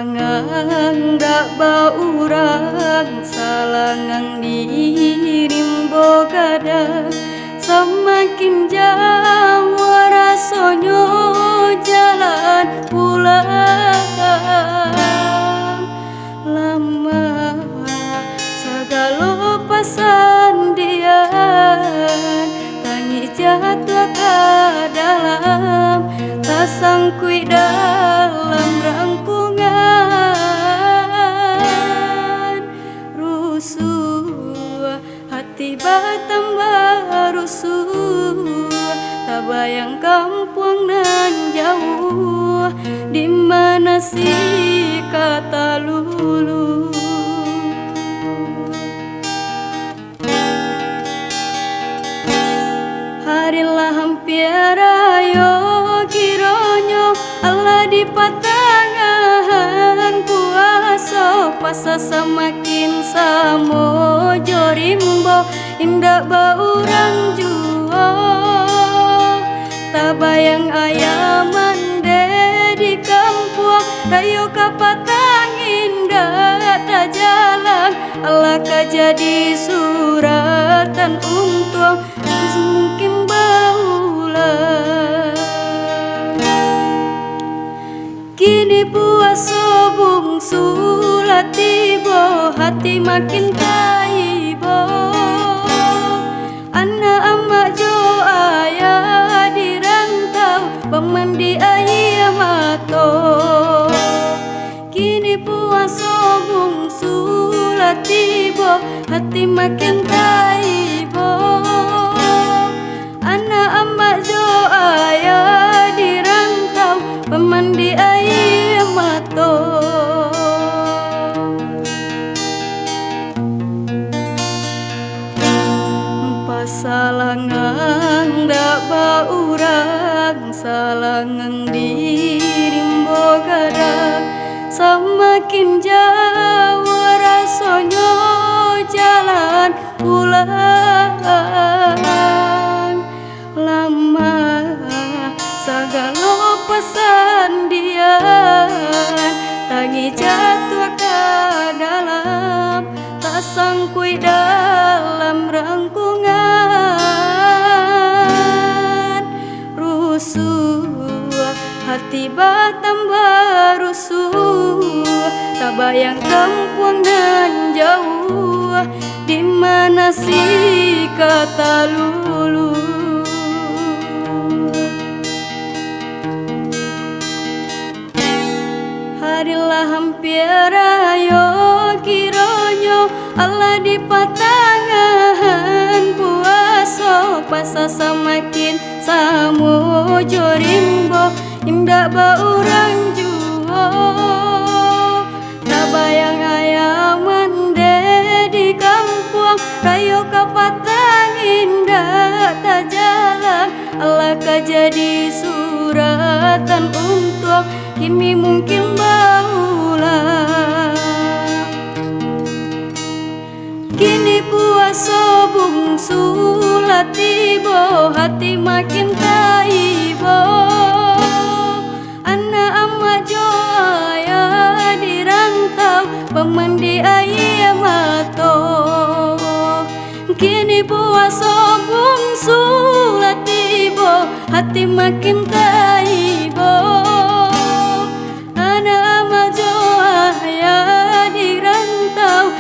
Salangang dak baurang, salangang dirimbo kadang. Semakin jauh rasonyo jalan pulang, lama segala pasandian, tangi jatuh ke dalam, tak sangkui dalam rangkungan. Rusuh hati bertambah rusuh, tak bayang kampung nan jauh, di mana si kata lulu. Harilah hampir ayo kironyo Allah di patangan puasa, pasa semakin samo jorimbo indak baurang juo. Tak bayang ayaman di kampung rayo kapatang indah tak jalan, Allah jadi suratan untung mungkin baulah. Kini puasa bungsu latibo, hati makin taibo. Anak amak jo ayah di rantau, pemandi ayah mato. Kini puasa bungsu latibo, hati makin taibo. Anak amak jo ayah di rantau, pemandi air mato. Pasalangan dak baurang, salangan dirimbo kadang. Semakin jauh rasonyo jalan pulang, lama segala pesandian, tangi jatuh ke dalam, tak sangkui dalam rangkungan. Rusuh hati bertambah rusuh, tak bayang kampung nan jauh, di mana si kata lulu. Harilah hampir ayo kironyo Allah di patangan puasa, pasa semakin samo jorimbo indak baurang juo. Tak bayang ayaman di kampung rayo kapatang indah tak jalan, Allah jadi suratan untuk kini mungkin baulah. Kini puasa bungsu latibo, hati makin taibo. Anak amak jo ayah di rantau, pemandi ayah mato. Kini puasa bungsu latibo, hati makin taibo. Anak amak jo ayah di rantau,